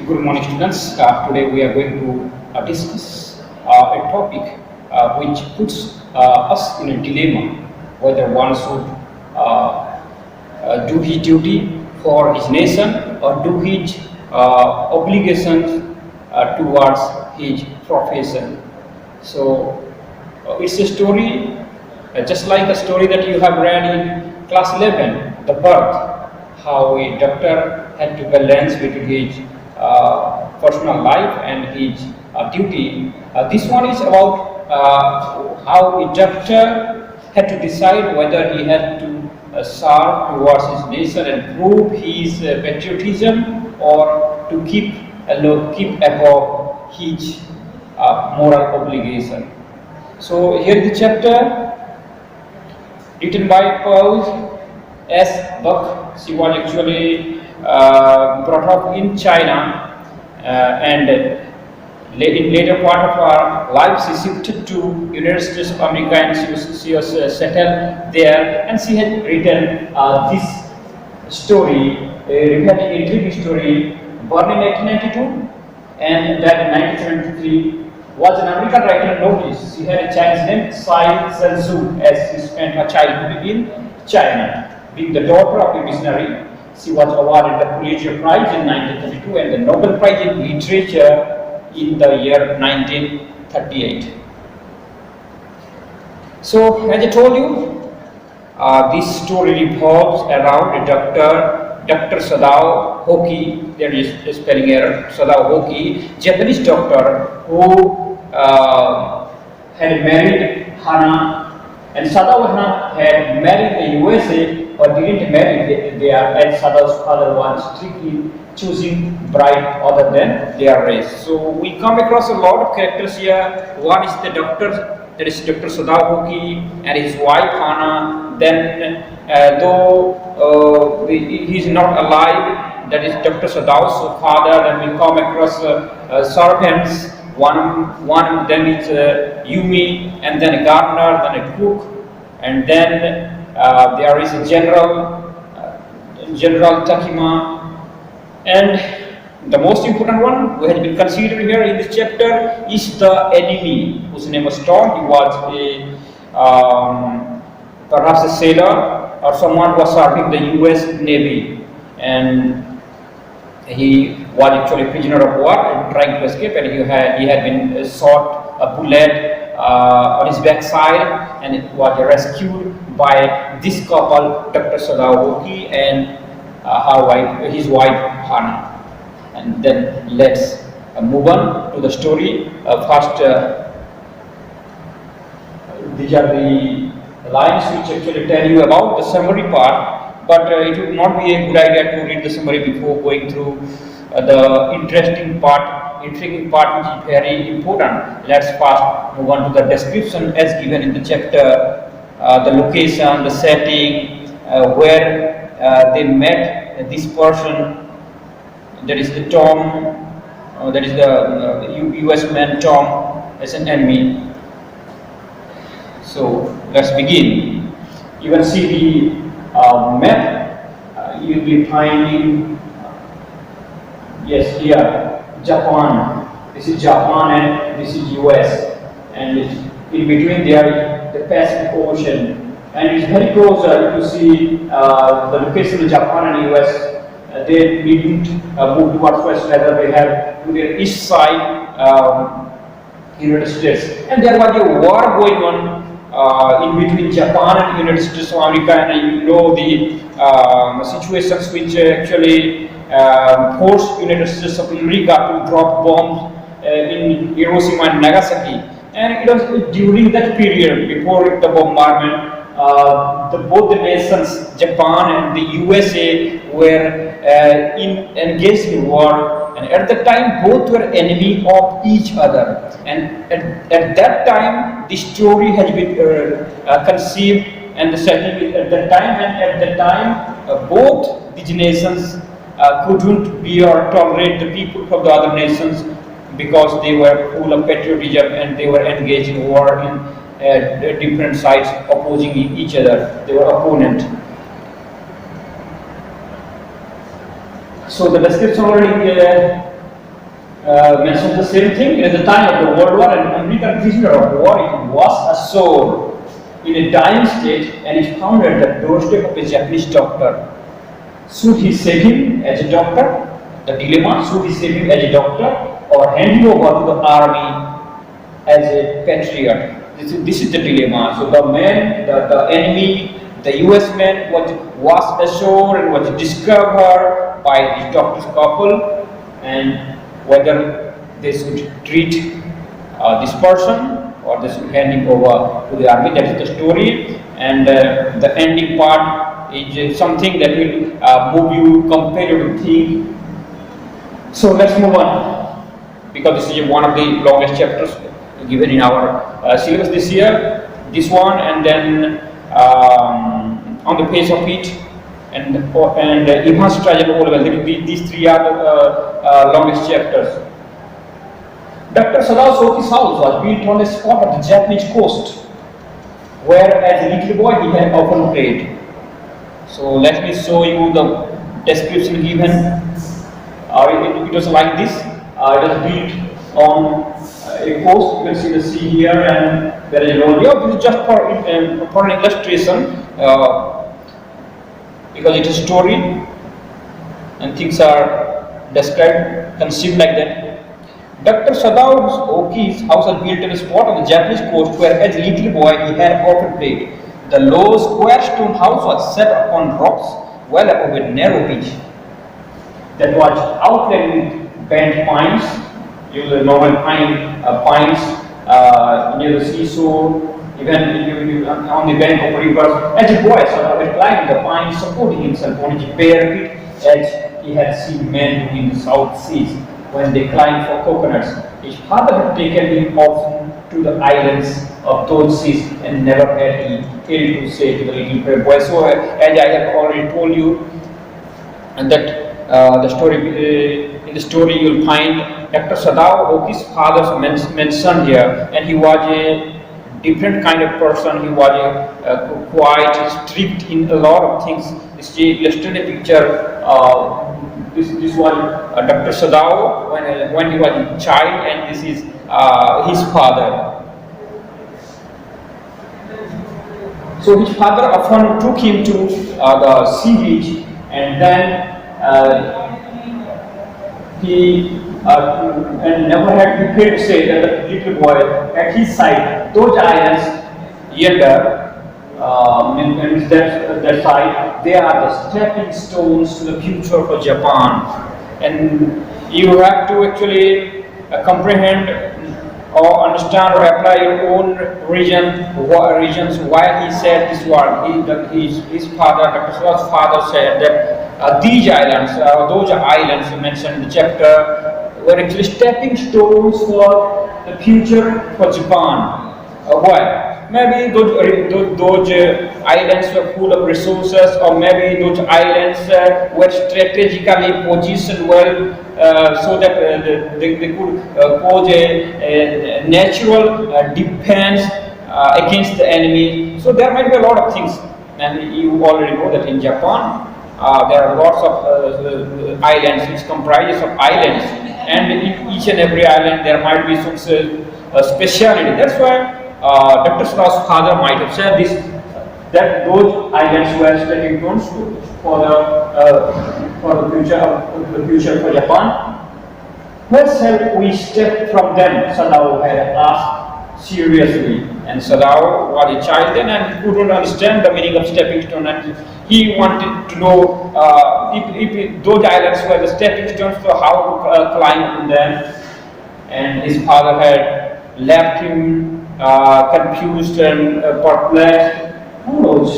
Good morning, students. Today we are going to discuss a topic which puts us in a dilemma whether one should do his duty for his nation or do his obligations towards his profession. So it's a story just like a story that you have read in class 11, the birth, how a doctor had to balance between his personal life and his duty. This one is about how a doctor had to decide whether he had to serve towards his nation and prove his patriotism or to keep above his moral obligation. So here is the chapter written by Paul S. Buck. She was actually brought up in China and in later part of her life she shifted to United States of America and she was settled there, and she had written this story, a really intriguing story, born in 1892 and died in 1973. Was an American writer novelist. She had a Chinese name, Tsai Zhen, as she spent her childhood in China. Being the daughter of a missionary, she was awarded the Pulitzer Prize in 1932 and the Nobel Prize in Literature in the year 1938. So, as I told you, this story revolves around a Dr. Sadao Hoki, there is a spelling error, Sadao Hoki, Japanese doctor who had married Hana, and Sadao had married the USA or didn't marry there, and Sadao's father was strictly choosing bride other than their race. So we come across a lot of characters here. One is the doctor, that is Dr. Sadao Hoki, and his wife Hana. Then though he is not alive, that is Dr. Sadao's father. Then we come across servants. One then is Yumi, and then a gardener, then a cook, and then there is a General Takima, and the most important one we had been considered here in this chapter is the enemy, whose name was Tom. He was perhaps a sailor or someone who was serving the U.S. Navy, and he was actually a prisoner of war and trying to escape, and he had been shot a bullet on his backside, and it was rescued by this couple, Dr. Sadao Hoki and his wife Hana. And then let's move on to the story. First, these are the lines which actually tell you about the summary part, but it would not be a good idea to read the summary before going through the intriguing part, which is very important. Let's first move on to the description as given in the chapter, the location, the setting, where they met this person, that is the Tom, that is the US man Tom as an enemy. So let's begin. You can see the map. You'll be finding, yes, here Japan. This is Japan and this is US, and in between there is the Pacific Ocean, and it's very close. You see the location of Japan and US. They didn't move towards west, rather they have to their east side United States, and there was a war going on in between Japan and United States of America, and you know the situations which actually forced United States of America to drop bombs in Hiroshima and Nagasaki. And it was during that period, before the bombardment, both the nations, Japan and the USA, were engaged in war, and at that time both were enemy of each other. And at that time the story has been conceived and the setting at that time, and at that time both these nations couldn't be or tolerate the people from the other nations, because they were full of patriotism and they were engaged in war in different sides opposing each other. They were opponent. So the description already mentions the same thing. At the time of the World War, an American prisoner of war, it was ashore in a dying state and is found at the doorstep of a Japanese doctor. Should he save him as a doctor? The dilemma: should he save him as a doctor or hand him over to the army as a patriot? This is the dilemma. So the man, the enemy, the US man was ashore and was discovered by this doctor's couple, and whether they should treat this person or they should hand him over to the army. That is the story, and the ending part is something that will move you, compel you to think. So let's move on, because this is one of the longest chapters given in our syllabus this year. This one, and then on the page of it, and Advanced Trajan O-Level. These three are the longest chapters. Dr. Sadao Soki's house was built on a spot of the Japanese coast, where as a little boy he had often played. So let me show you the description given. It was like this. It was built on a coast. You can see the sea here, and there is a road. This is just for an illustration, because it is a story and things are described, conceived like that. Dr. Sadao Oki's house was built on a spot on the Japanese coast where as a little boy he had often played. The low square stone house was set upon rocks well above a narrow beach that was outlined with bent pines, usually normal pines near the seashore, even on the bank of rivers. As a boy, Sadao had climbed the pines, supporting himself on his bare feet, as he had seen men do in the South Seas when they climbed for coconuts. His father had taken him often to the islands of those seas, and never had he ill to say to the little boy. So, as I have already told you, and that in the story you will find Dr. Sadao Oki's father mentioned here, and he was a different kind of person. He was quite strict in a lot of things. This illustrated picture. This was Dr. Sadao when he was a child, and this is his father. So his father often took him to the sea beach, and then he and never had to fail to say that the little boy at his side, those islands yonder, means that side, they are the stepping stones to the future for Japan. And you have to actually comprehend or understand or apply your own regions why he said this word. His father, Dr. Sadao's father, said that these islands, those islands mentioned in the chapter, were actually stepping stones for the future for Japan. Why? Maybe those islands were full of resources, or maybe those islands were strategically positioned well, so that they could pose a natural defense against the enemy. So there might be a lot of things, and you already know that in Japan there are lots of islands. It comprises of islands, and in each and every island there might be some speciality. That's why Dr. Sadao's father might have said this, that those islands were stepping stones for the future for Japan. Where shall we step from them? Sadao had asked seriously. And Sadao was a child then, and he couldn't understand the meaning of stepping stone, and he wanted to know if those islands were the stepping stones, so how to climb on them. And his father had left him confused and perplexed. Who knows?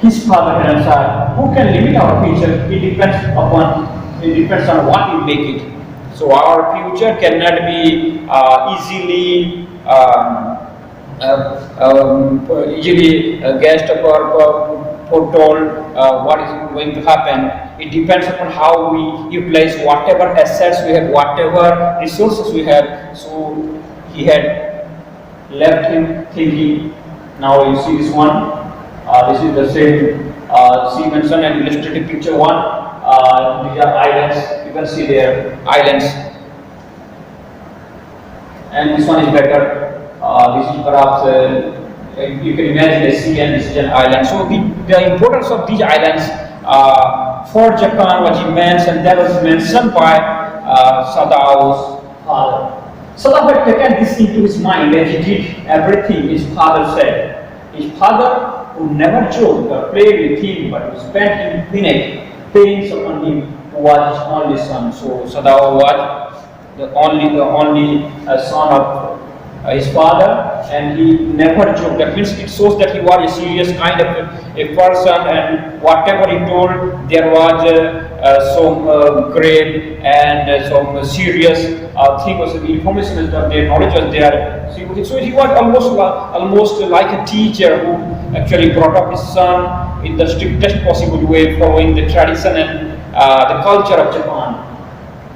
His father had answered, who can limit our future? It depends on what we make it. So our future cannot be easily guessed or foretold what is going to happen. It depends upon how we utilize whatever assets we have, whatever resources we have. So he had left him thinking. Now you see this one. This is the same. She mentioned an illustrative picture one. These are islands. You can see there islands, and this one is better. This is perhaps you can imagine a sea and this is an island. So the importance of these islands for Japan was immense, and that was mentioned by Sadao's father. Sadao had taken this into his mind and he did everything his father said. His father, who never joked or played with him but who spent infinite pains upon him, who was his only son. So Sadao was the only son of his father, and he never joked. That means it shows that he was a serious kind of a person, and whatever he told, there was some grave and some serious thing was information, their knowledge was there. So he was almost like a teacher who actually brought up his son in the strictest possible way, following the tradition and the culture of Japan.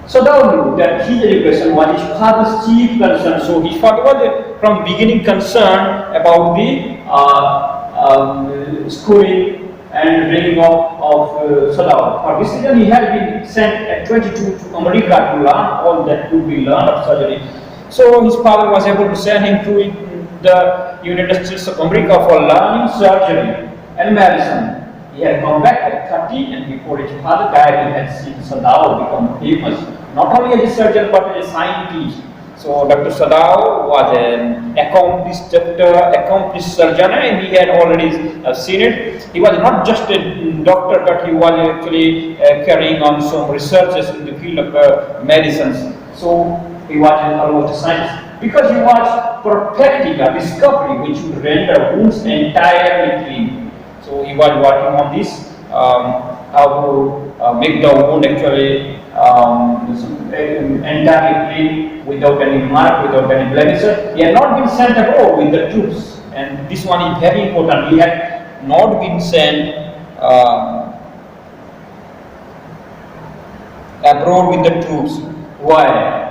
So Sadao knew that his education was his father's chief concern. So his father was from beginning concerned about the schooling and bringing up of Sadao. For this reason, he had been sent at 22 to America to learn all that could be learned of surgery. So his father was able to send him to the United States of America for learning surgery and medicine. He had come back at 30, and before his father died, he had seen Sadao become famous, not only as a surgeon but as a scientist. So Dr. Sadao was an accomplished doctor, accomplished surgeon, and he had already seen it. He was not just a doctor, but he was actually carrying on some researches in the field of medicines. So he was almost a scientist, because he was perfecting a discovery which would render wounds entirely clean. So he was working on this, how to make the wound actually entirely clean, without any mark, without any blemishes. He had not been sent abroad with the troops, and this one is very important. He had not been sent abroad with the troops. Why?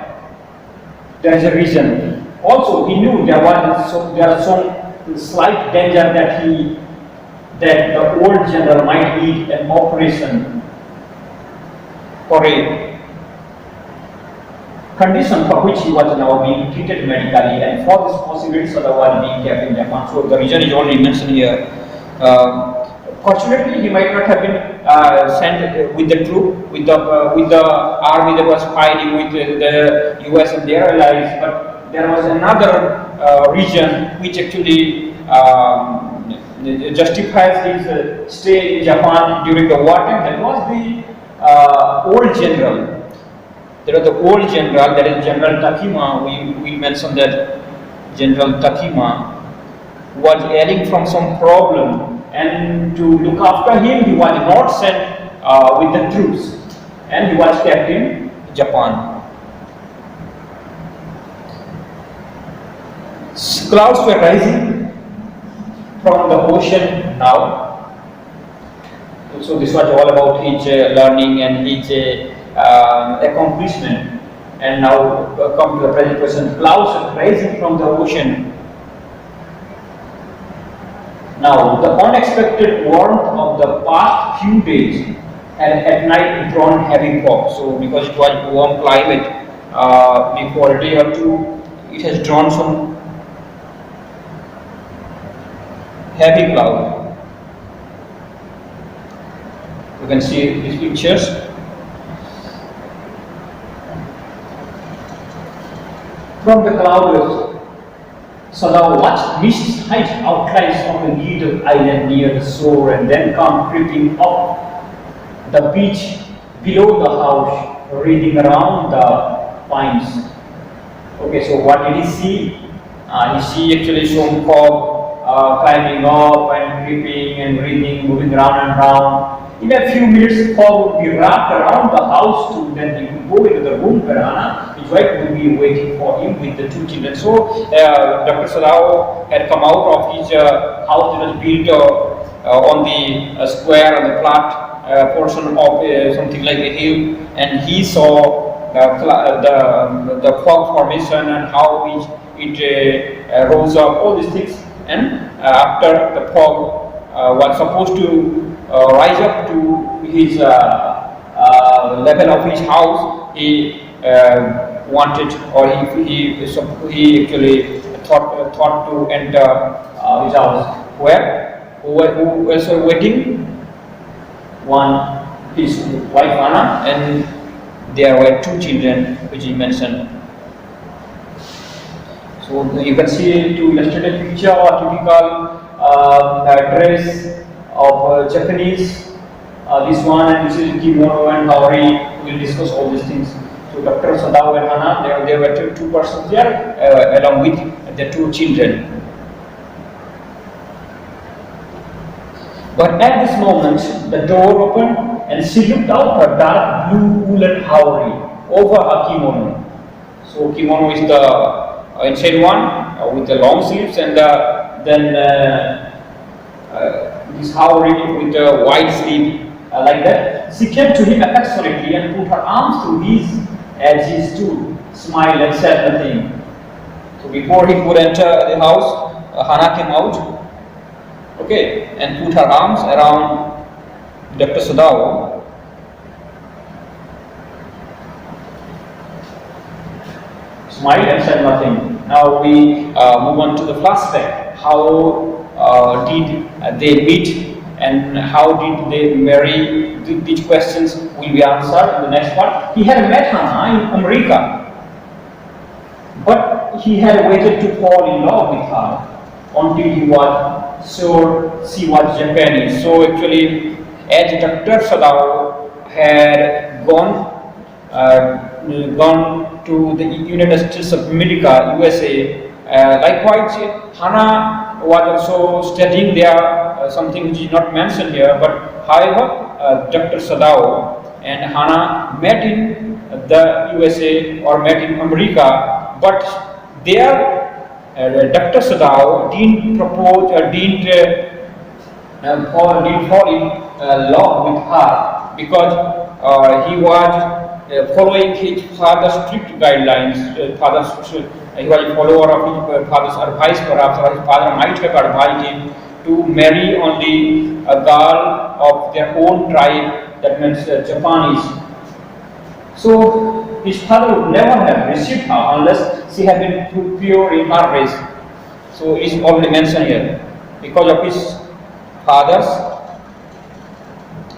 There is a reason. Also, he knew there was some slight danger that the old general might need an operation for a condition for which he was now being treated medically, and for this possibility Sadao was being kept in Japan. So the reason is already mentioned here. Fortunately, he might not have been sent with the troop, with the army that was fighting with the US and their allies, but there was another region which actually justifies his stay in Japan during the wartime. That was the old general. There was the old general, that is General Takima. We mentioned that General Takima was ailing from some problem, and to look after him, he was not sent with the troops, and he was kept in Japan. Clouds were rising from the ocean now. So this was all about his learning and his accomplishment. And now come to the present question. Clouds are rising from the ocean. Now the unexpected warmth of the past few days had at night drawn heavy fog. So because it was warm climate, before a day or two, it has drawn some heavy cloud. You can see these pictures. From the clouds, Sadao watched mists hide outlines of a little island near the shore, and then come creeping up the beach below the house, reading around the pines. Okay, so what did he see? He see actually some fog climbing up and creeping and breathing, moving round and round. In a few minutes, fog would be wrapped around the house too. Then he would go into the room where his wife would be waiting for him with the two children. So Dr. Sadao had come out of his house that was built on the square, on the flat portion of something like a hill, and he saw the fog formation and how it rose up, all these things. And after the fog was supposed to rise up to his level of his house, he wanted, or he actually thought to enter his house. Who was waiting? One, his wife Anna, and there were two children, which he mentioned. So you can see to illustrate a picture or typical dress of Japanese. This one, and this is kimono and Haori. We will discuss all these things. So Dr. Sadao and Hana, there were two persons there, along with the two children. But at this moment, the door opened and she looked out her dark blue woolen Haori over her kimono. So kimono is the inside one with the long sleeves, and then this Haori with the wide sleeve like that. She came to him affectionately and put her arms through his as he stood, smiled and said nothing. So before he could enter the house, Hana came out, okay, and put her arms around Dr. Sadao. Smiled and said nothing. Now we move on to the flashback. How did they meet and how did they marry? These questions will be answered in the next part. He had met Hana in America, but he had waited to fall in love with her until he was sure she was Japanese. So actually, as Dr. Sadao had gone to the United States of America, USA, likewise Hana was also studying there, something which is not mentioned here, but however Dr. Sadao and Hana met in the USA or met in America, but there Dr. Sadao didn't propose or didn't fall in love with her because he was following his father's strict guidelines. He was a follower of his father's advice, perhaps, or his father might have advised him to marry only a girl of their own tribe, that means Japanese. So his father would never have received her unless she had been pure in her race. So it is already mentioned here. Because of his father's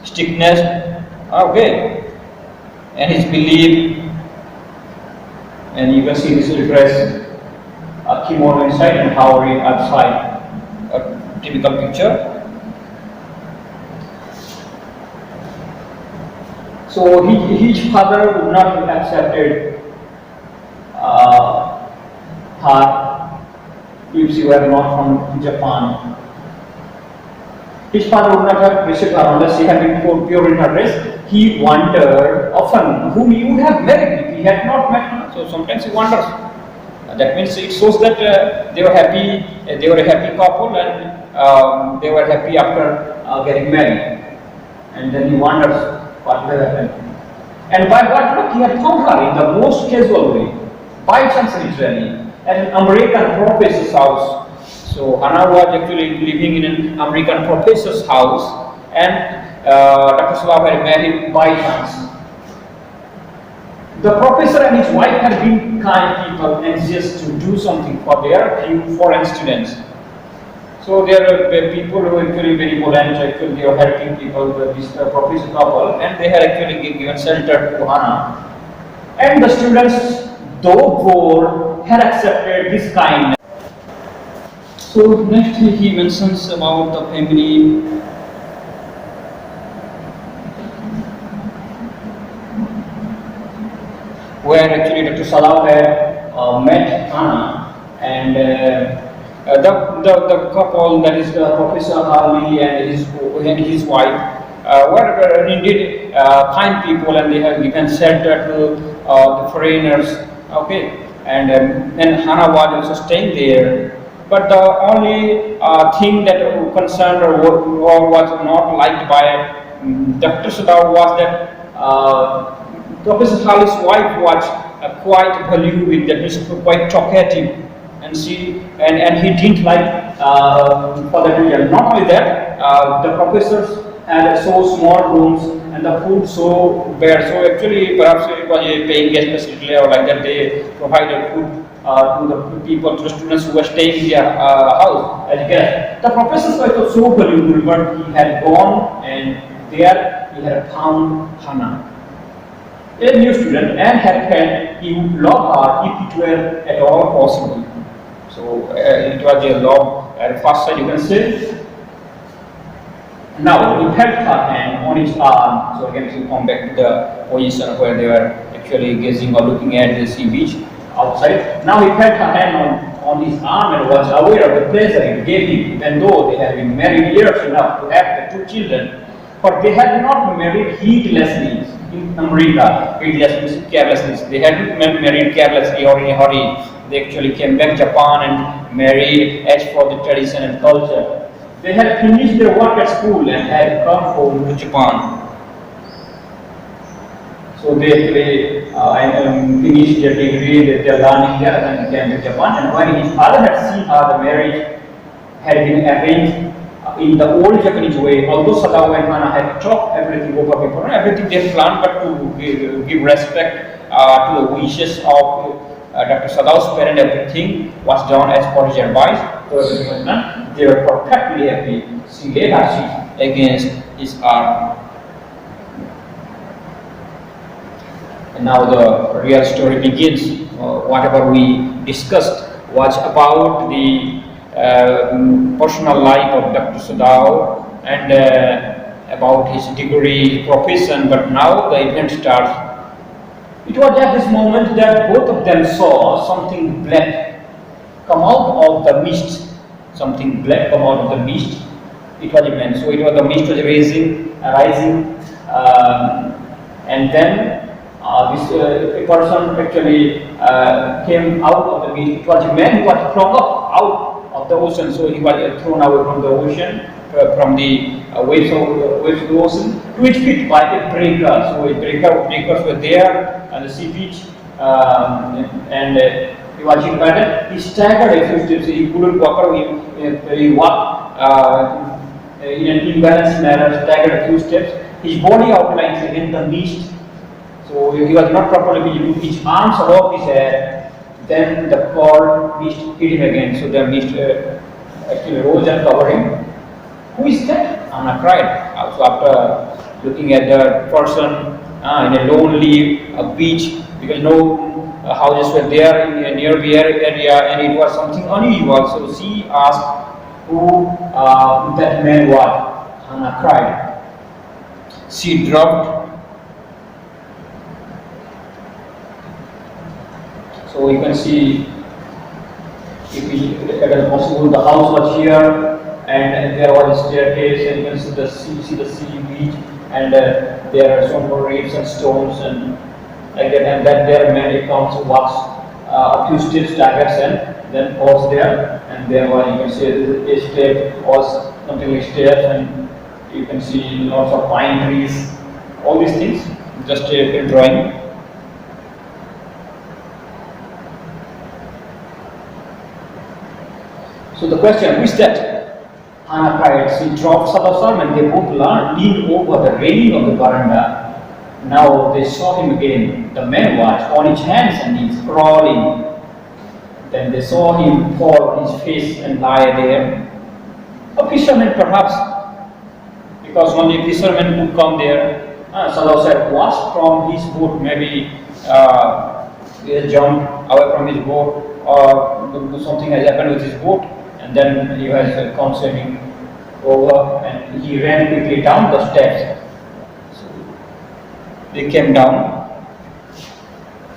strictness, okay, and his belief, and you can see this dress, a kimono inside and Haori outside, a typical picture. So his father would not have accepted her if she were not from Japan. His father would not have received her unless she had been pure in her race. He wondered often whom he would have married if he had not met her. So sometimes he wonders. That means it shows that they were happy. They were a happy couple, and they were happy after getting married. And then he wonders what would have happened. And by what luck he had found her in the most casual way, by chance literally, at an American professor's house. So Hana was actually living in an American professor's house, and Dr. Sadao had met him by chance. The professor and his wife had been kind people, anxious to do something for their few foreign students. So there were people who were actually very volunteer, actually they were helping people with this professor couple, and they had actually given shelter to Hana. And the students, though poor, had accepted this kindness. So next he mentions about the family. Where actually Dr. Sadao had met Hana, and the couple, that is Professor Ali and his wife, were indeed kind people, and they have given shelter to the foreigners. Okay, and Hana was also staying there. But the only thing that concerned or was not liked by Dr. Sadao was that Professor Ali's wife was quite voluble, that is quite talkative, and he didn't like for that reason. Not only that, the professors had so small rooms, and the food so bad. So actually, perhaps it was a paying guest facility or like that. They provided food to the people, to the students who were staying in their house as guests. The professor's wife was so valuable, but he had gone and there he had found Hannah, a new student, and had felt he would love her if it were at all possible. So it was a love at first sight, you can say. Now he felt her hand on his arm. So again, we come back to the position where they were actually gazing or looking at the sea beach outside. Now he felt her hand on his arm and was aware of the pleasure it gave him, even though they had been married years enough to have the two children. But they had not married heedlessly. In America, heedlessness, carelessness. They hadn't married carelessly or in a hurry. They actually came back to Japan and married as for the tradition and culture. They had finished their work at school and had come home to Japan. So they actually finished their degree, their learning here, and came to Japan. And when his father had seen how the marriage had been arranged in the old Japanese way, although Sadao and Hana had talked everything over before, everything they planned, but to give respect to the wishes of Dr. Sadao's parent, everything was done as per his advice. They were perfectly happy. She laid her cheek against his arm. And now the real story begins. Whatever we discussed was about the personal life of Dr. Sadao and about his degree, profession, but now the event starts. It was at this moment that both of them saw something black come out of the mist. Something black come out of the mist. It was a man. So it was the mist was rising, and then this person actually came out of the mist. It was a man who was thrown up out of the ocean. So he was thrown away from the ocean, from the waves of the ocean, to his feet by a breaker. So breakers were there on the sea beach, and he was hit by that. He staggered a few steps. He couldn't walk away. He walked in an imbalanced manner, staggered a few steps. His body outlines against the mist. So he was not properly visible. His arms above his head. Then the cold mist hit him again. So the mist actually rose and covered him. Who is that? Anna cried. Also after looking at the person in a lonely beach, because no houses were there in a nearby area, and it was something unusual. So she asked who that man was. Anna cried. She dropped. So you can see, if it is possible, the house was here, and there was a staircase, and you can see the sea beach, and there are some more reefs and stones, and like that, and then there many comes walks a few steps, staggers, and then falls there, and there was, you can see a step was something like stairs, and you can see lots of pine trees, all these things, just a drawing. So the question, who is that? Hannah cried. She dropped Sadao and they both leaned over the railing of the veranda. Now they saw him again. The man was on his hands and knees, crawling. Then they saw him fall on his face and lie there. A fisherman perhaps, because only fishermen could come there. Sadao said, watched from his boat, maybe he has jumped away from his boat, or something has happened with his boat. And then he was concerning over, and he ran quickly down the steps. So they came down.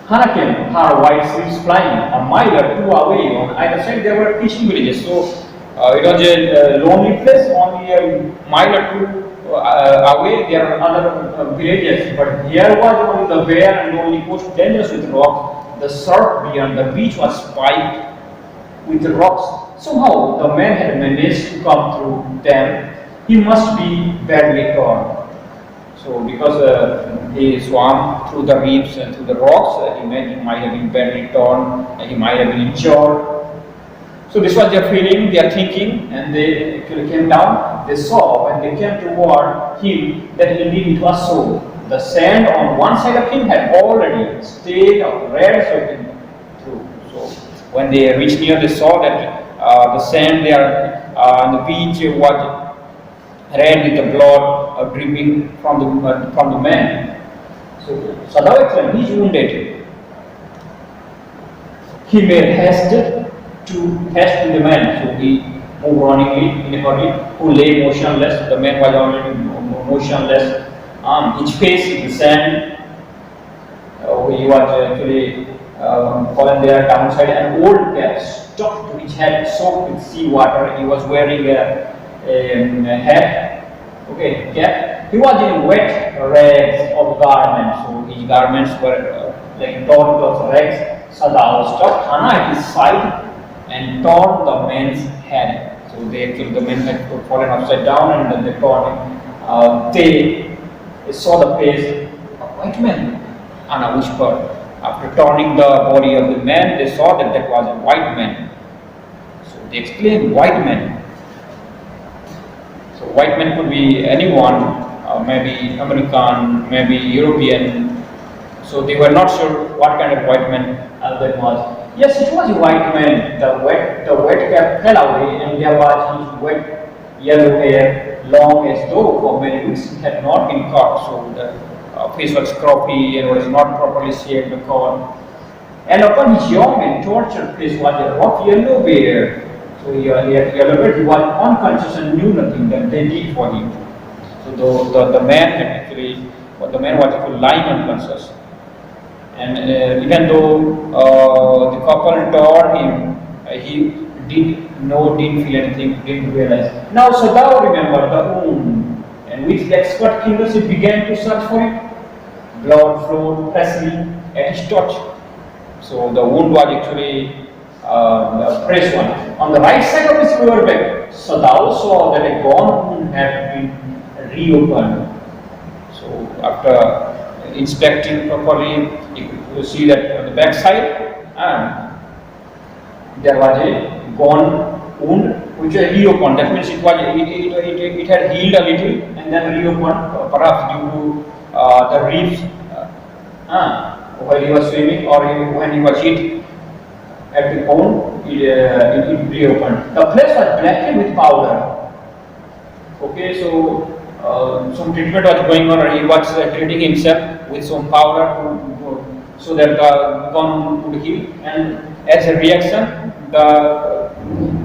Hannah came, her white sleeves flying a mile or two away. On either side there were fishing villages. So it was a lonely place, only a mile or two away there are other villages. But here was only the bare and only most dangerous with rocks. The surf beyond the beach was spiked with rocks. Somehow the man had managed to come through them. He must be badly torn. So because he swam through the reefs and through the rocks, he might have been badly torn, and he might have been injured. So this was their feeling, their thinking, and they actually came down. they saw when they came toward him that indeed it was so. The sand on one side of him had already stayed of red soaking through. So when they reached near, they saw that the sand there on the beach was red with the blood dripping from the man. So Sadao explained, he is wounded. He made haste in the man. So he moved runningly in a hurry, who lay motionless. The man was already motionless. His face in the sand. He was actually fallen there downside. An old cap stuck to his head, soaked with sea water. He was wearing a hat, cap. He was in wet rags of garments. So his garments were like torn cloth rags. Sadao struck Hana at his side and torn the man's head. So the man had fallen upside down and then they torn him. They saw the face of a white man, Hana whispered. After turning the body of the man, they saw that was a white man. So they exclaimed, white man. So white man could be anyone, maybe American, maybe European. So they were not sure what kind of white man that was. Yes, it was a white man. The wet cap fell away, and there was his wet yellow hair, long as though for many weeks it had not been cut. So the face was scruffy and was not properly shaved the corn. And upon his young and tortured face was a rough yellow beard. So he had yellow beard. He was unconscious and knew nothing that they did for him. So the man was actually lying unconscious. And even though the couple tore him, he didn't feel anything, didn't realize. Now Sadao remembered the wound, and with expert fingers he began to search for it. Blood flowed freshly at his touch. So the wound was actually a fresh one. On the right side of his lower back, Sadao saw that a gone wound had been reopened. So after inspecting properly, you could see that on the back side there was a gone wound which was reopened. That means it had healed a little and then reopened, perhaps due to the reefs while he was swimming or when he was hit at the bone, it reopened. The place was blackened with powder. So some treatment was going on, or he was treating himself with some powder so that the gone would heal. And as a reaction, the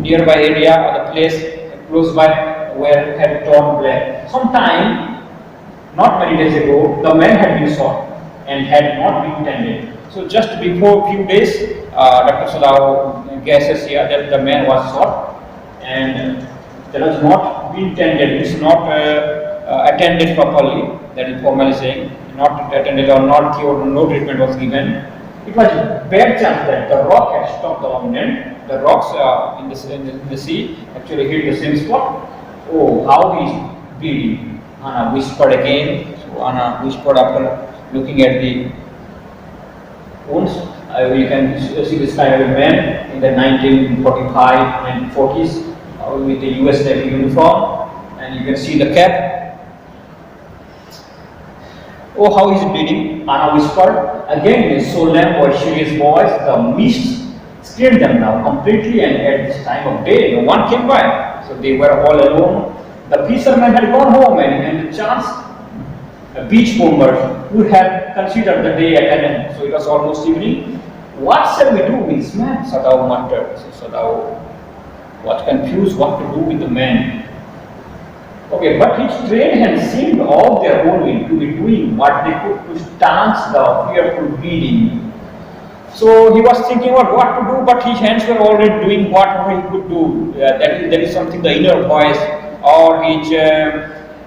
nearby area or the place close by where had torn black. Sometime, not many days ago, the man had been shot and had not been tended. So just before a few days, Dr. Sadao guesses here that the man was shot and that was not been tended. It's not attended properly. That is formally saying, not attended or not cured. No treatment was given. It was a bad chance that the rock had stopped the opponent. The rocks in the sea actually hit the same spot. Oh, how he is bleeding! Anna whispered again. So Anna whispered after looking at the wounds. You can see this kind of a man in the 1945 and 40s with the US Navy uniform, and you can see the cap. Oh, how is he bleeding? Anna whispered. Again, in a solemn or serious voice, the mist scared them now completely, and at this time of day, no one came by. So they were all alone. The fishermen had gone home, and the chance beach combers would have considered the day at an end. So it was almost evening. What shall we do with this man? Sadao muttered. So Sadao was confused what to do with the man. But his trained hands seemed of their own will to be doing what they could to stanch the fearful bleeding. So he was thinking about what to do, but his hands were already doing what he could do. That is something, the inner voice or his, you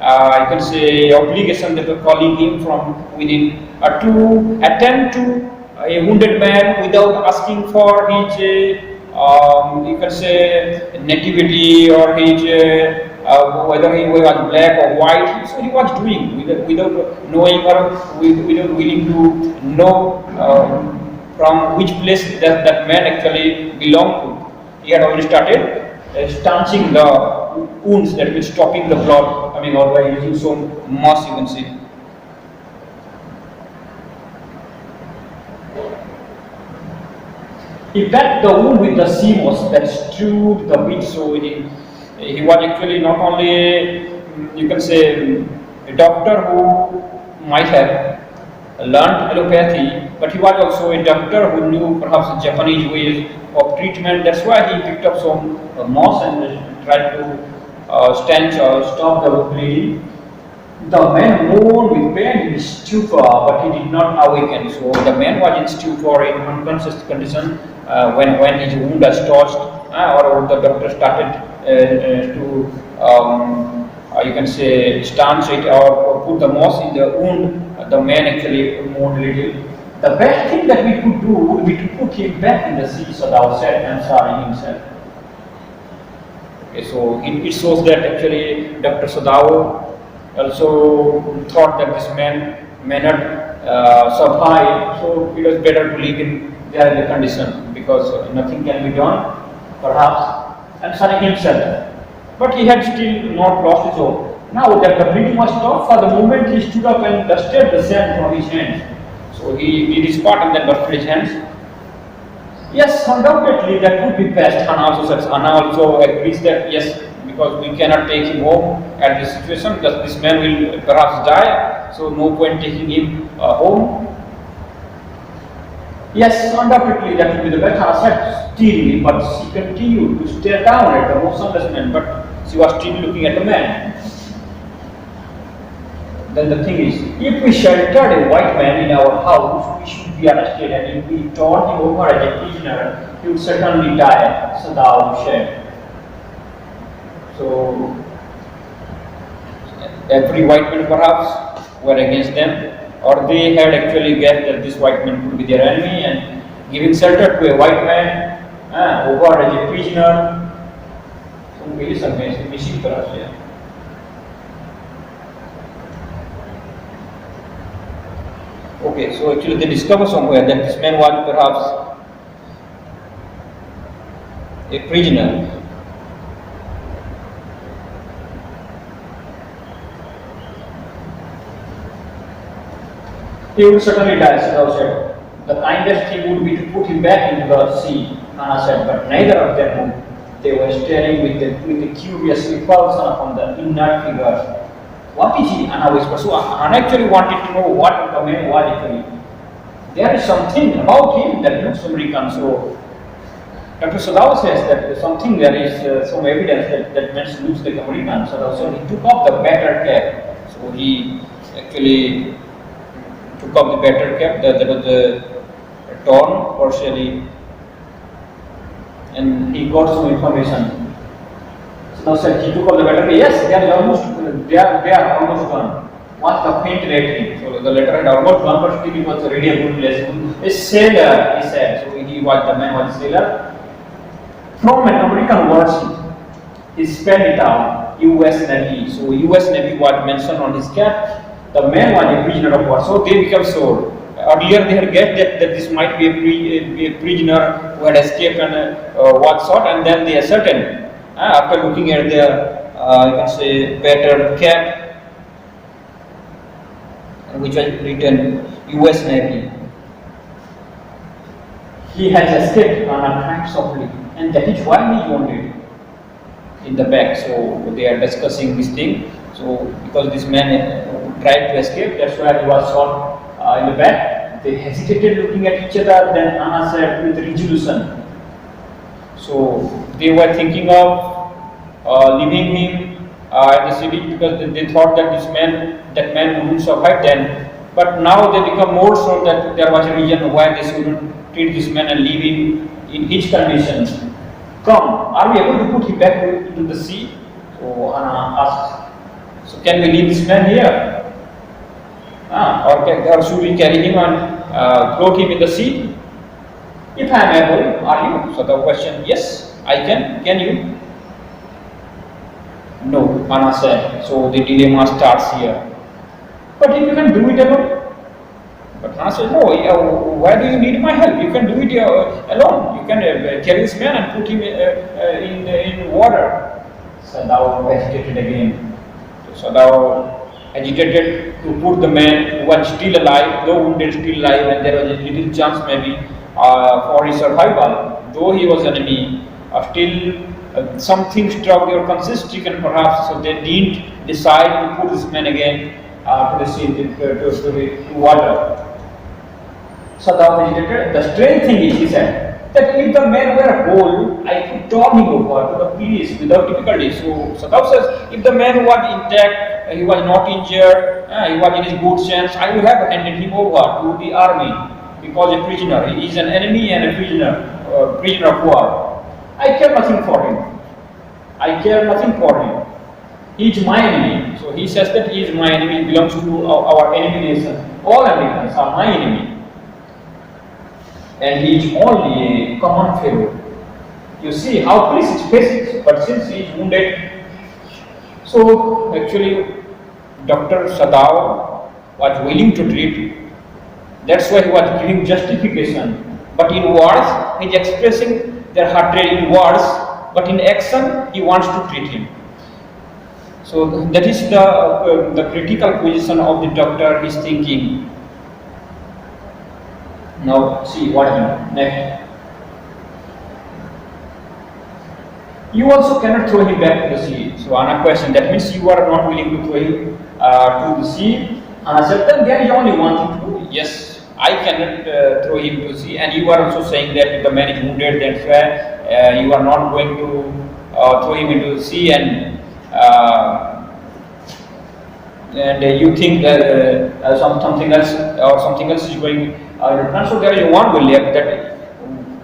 can say, obligation that was calling him from within to attend to a wounded man without asking for his, you can say, nativity or his. Whether he was black or white, so he was doing without knowing or without willing to know from which place that man actually belonged to. He had already started stanching the wounds, that means stopping the blood coming out by using some moss, you can see. He packed the wound with the sea moss that strewed the beach. So he was actually not only, you can say, a doctor who might have learned allopathy, but he was also a doctor who knew perhaps Japanese ways of treatment. That's why he picked up some moss and tried to stanch or stop the bleeding. The man moaned with pain in stupor, but he did not awaken. So the man was in stupor, in unconscious condition when his wound was touched, or the doctor started to, you can say, stanch it or put the moss in the wound. The man actually moaned a little. The best thing that we could do would be to put him back in the sea, Sadao said, answering himself. Okay, so it shows that actually Dr. Sadao also thought that this man may not survive, so it was better to leave him there in the condition, because nothing can be done, perhaps answering himself. But he had still not lost his hope. Now that the bleeding was stopped, for the moment he stood up and dusted the sand from his hands. So he did his part and then dusted his hands. Yes, undoubtedly that would be best. Hannah also says. Hannah also agrees that yes, because we cannot take him home at this situation, because this man will perhaps die, so no point taking him home. Yes, undoubtedly that would be the best. Hannah said still, but she continued to stare down at the motionless man, but she was still looking at the man. Then the thing is, if we sheltered a white man in our house, we should be arrested, and if we turned him over as a prisoner, he would certainly die, Sadao said. So, every white man perhaps were against them, or they had actually guessed that this white man could be their enemy, and giving shelter to a white man over as a prisoner. So, very submissive perhaps, yeah. Okay, so actually they discover somewhere that this man was perhaps a prisoner. He would certainly die, Sadao said. The kindest thing would be to put him back into the sea, Hannah said, but neither of them moved. They were staring with a curious repulsion upon the inert figure. What is he? Hannah whispered. So Hannah actually wanted to know what the man was actually. There is something about him that looks American. So Dr. Sadao says that something, there is some evidence that man looks like American. So he took off the battered cap. So he actually took off the battered cap that was torn partially, and he got some information. So said he took off the battery. Yes, they are almost gone. What's the faint rating? So the letter had almost gone, but still it was already a good lesson. A sailor, he said. So the man was a sailor from an American warship. He spelled it out, U.S. Navy. So U.S. Navy was mentioned on his cap. The man was a prisoner of war. So they became sure. Earlier they had guessed that this might be a prisoner who had escaped and was shot, and then they ascertained after looking at their, you can say, battered cap, which was written U.S. Navy. He has escaped on a crime softly, and that is why he wanted in the back. So they are discussing this thing. So because this man tried to escape, that's why he was shot in the back. They hesitated looking at each other. Then Anna said with resolution. So they were thinking of leaving him at the city, because they thought that that man wouldn't survive then. But now they become more sure that there was a reason why they shouldn't treat this man and leave him in his conditions. Come, are we able to put him back into the sea? So Anna asked. So can we leave this man here? Or should we carry him and float him in the sea? If I am able, are you? So the question, yes, I can. Can you? No, Anna said. So the dilemma starts here. But if you can do it alone. But Anna said, no, why do you need my help? You can do it alone. You can carry this man and put him in water. Sadao hesitated again. So Sadao agitated to put the man who was still alive, though wounded, still alive, and there was a little chance maybe for his survival. Though he was enemy, still something struck their conscience-stricken perhaps, so they didn't decide to put this man again to the sea, to water. Sadao hesitated. The strange thing is, he said, that if the man were whole, I could turn him over to the police without difficulty. So Sadao says, if the man was intact, he was not injured, he was in his good sense, I would have handed him over to the army because a prisoner. He is an enemy and a prisoner of war. I care nothing for him. I care nothing for him. He is my enemy. So he says that he is my enemy, belongs to our enemy nation. All Americans are my enemy. And he is only a common fellow. You see how police is facing, but since he is wounded, so actually Dr. Sadao was willing to treat. That's why he was giving justification. But in words, he is expressing their hatred in words, but in action, he wants to treat him. So that is the critical position of the doctor is thinking. Now see what happened next. You also cannot throw him back to the sea. So Anna questioned, that means you are not willing to throw him to the sea. Anna said, then there is only one thing to do. Yes, I cannot throw him to the sea. And you are also saying that if the man is wounded, that's why you are not going to throw him into the sea, and you think that something else is going on. So there is one will left, that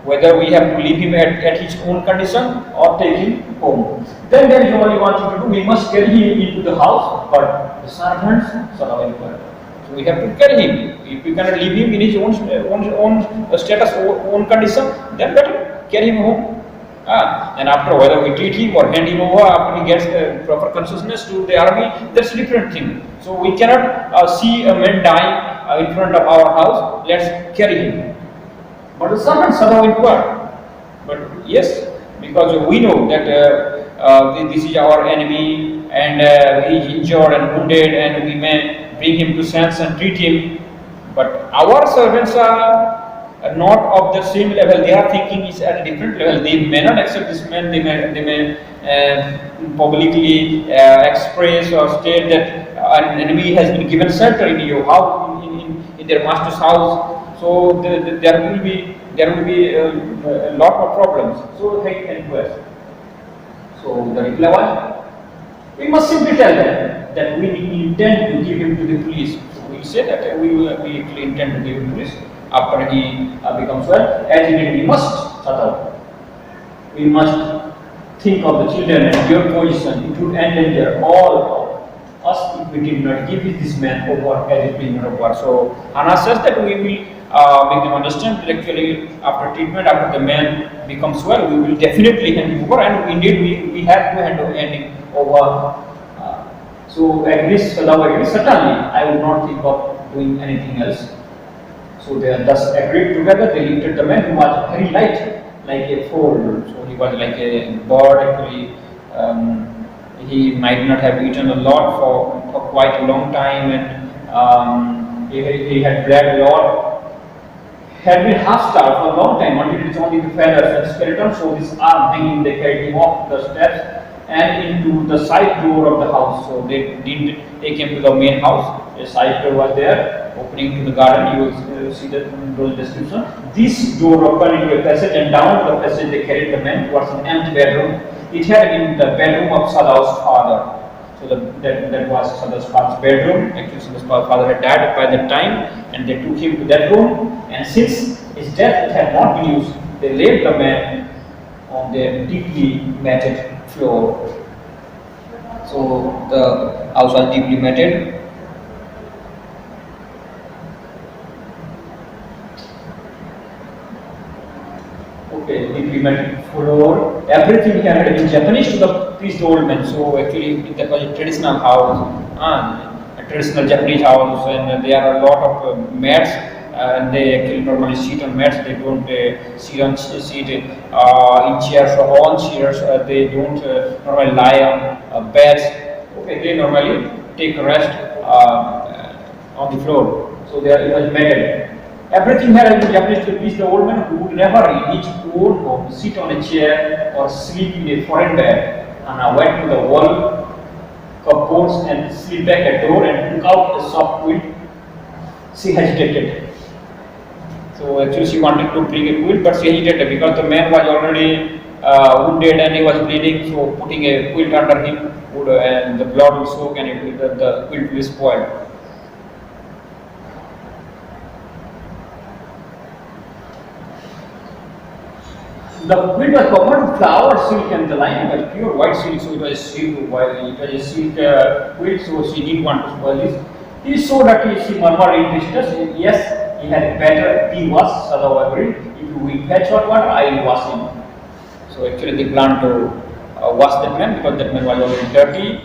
whether we have to leave him at his own condition or take him home. Then there is only one thing to do. We must carry him into the house, but the servants are inquired. So we have to carry him. If we cannot leave him in his own status, own condition, then better carry him home. And after, whether we treat him or hand him over after he gets proper consciousness to the army, that's a different thing. So we cannot see a man dying in front of our house. Let's carry him. But the servants are inquired. But yes, because we know that this is our enemy, and he is injured and wounded, and we may bring him to sense and treat him. But our servants are not of the same level. They are thinking is at a different level. They may not accept this man. They may publicly express or state that an enemy has been given shelter in your house, in their master's house. So there will be a lot of problems. So take any question. So the reply was, we must simply tell them that we intend to give him to the police. So we say that we actually intend to give him to police after he becomes well. As he did, we must shut out. We must think of the children and your position. It would endanger all of us if we did not give this man over as a prisoner of war. So Anna says that we will make them understand that actually after treatment, after the man becomes well, we will definitely hand him over, and indeed we have to hand him over. So agrees, Sadao agrees, certainly I would not think of doing anything else. So they thus agreed together. They lifted the man, who was very light, like a foal. So he was like a bird actually. He might not have eaten a lot for quite a long time, and he had bled a lot. Had been half starved for a long time until it's only the feathers and skeleton. So this arm hanging, they carried him off the steps and into the side door of the house. So they didn't take him to the main house. A side door was there, opening to the garden. You will see that in those description. This door opened into a passage, and down the passage they carried the man towards an empty bedroom. It had been the bedroom of Sadao's father. So that was Sadao's father's bedroom. Actually, Sadao's father had died by that time, and they took him to that room. And since his death had not been used, they laid the man on the deeply matted floor. So the house was deeply matted. Okay, deeply matted floor. Everything here had been Japanese to the priest old man. So actually, that was a traditional house, a traditional Japanese house, and there are a lot of mats and they actually normally sit on mats. They don't sit in chairs or on chairs. They don't normally lie on beds. Okay, they normally take rest on the floor. So it was metal. Everything here has been Japanese to please the old man who would never reach old home, sit on a chair or sleep in a foreign bed, and I went to the wall cupboards and slid back a door and took out a soft quilt. She hesitated. So actually she wanted to bring a quilt, but she hesitated because the man was already wounded and he was bleeding. So putting a quilt under him would and the blood would soak and the quilt will spoil. The quilt was covered with flowered silk and the lining was pure white silk, so it was a silk quilt, so she didn't want to spoil this. He saw that she murmured in distress, yes, he had better be washed, Sadao agreed. If you will fetch hot water, I will wash him. So actually they planned to wash that man because that man was already dirty.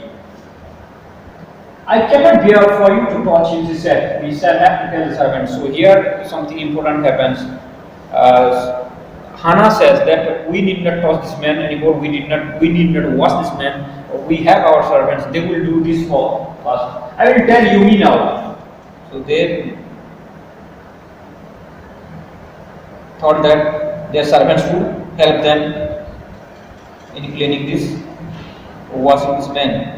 I cannot bear for you to touch him, she said. We shall have to tell the servant. So here something important happens. Hana says that we need not touch this man anymore, we need not wash this man, we have our servants, they will do this for us. I will tell Yumi now. So they thought that their servants would help them in cleaning this, washing this man.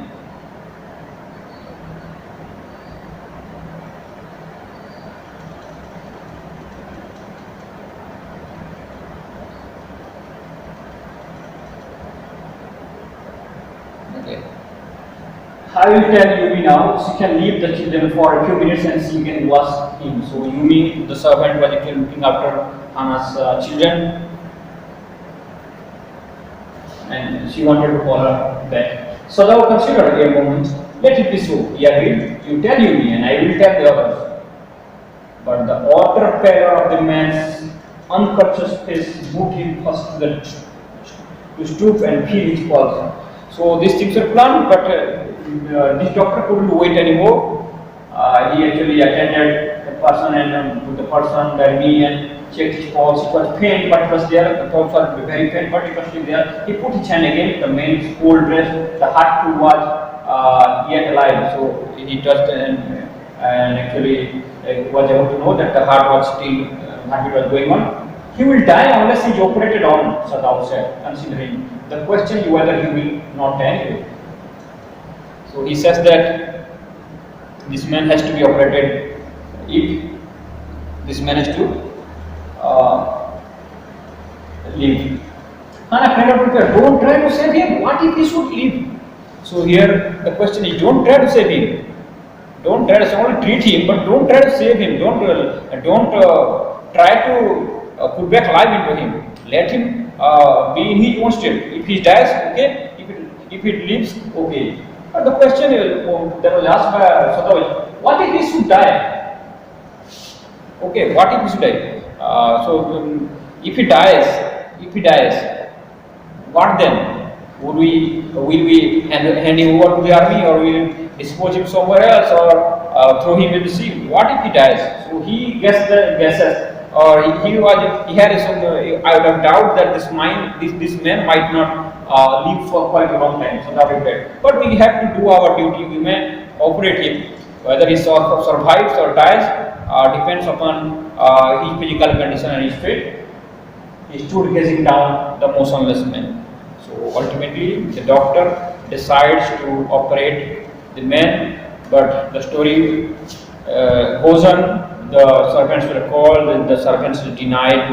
I will tell Yumi now, she can leave the children for a few minutes and she can wash him. So Yumi, the servant, was actually looking after Hana's children and she wanted to call her back. So now consider a moment, let it be so. He agreed, you tell Yumi and I will tell the others. But the outer pallor of the man's unconscious face moved him first to stoop and feel his pulse. So these things are planned, but this doctor couldn't wait anymore. He actually attended the person and with the person, the knee, and checked his pulse. It was faint, but it was there. The pulse was very faint, but it was still there. He put his hand again. The man is cold dressed. The heart too was yet alive. So he touched and actually was able to know that the heart was still, heartbeat was going on. He will die unless he is operated on, Sadao said, considering the question is whether he will not die anyway. So he says that this man has to be operated if this man has to live. Hana kind of prepared, don't try to save him, what if he should live? So here the question is, don't try to save him. Don't try to only treat him, but don't try to save him. Don't try to put back life into him. Let him be in his own state. If he dies, okay. If it lives, okay. But the question that was asked by Sadao is, what if he should die? Okay, what if he should die? If he dies, what then? Will we hand him over to the army, or will we dispose him somewhere else, or throw him in the sea? What if he dies? So he guesses, or he had some I would have doubt that this man might not live for quite a long time. So that is bad. But we have to do our duty. We may operate him. Whether he survives or dies depends upon his physical condition and his fate. He stood gazing down the motionless man. So ultimately, the doctor decides to operate the man, but the story goes on. The servants were called, the servants denied.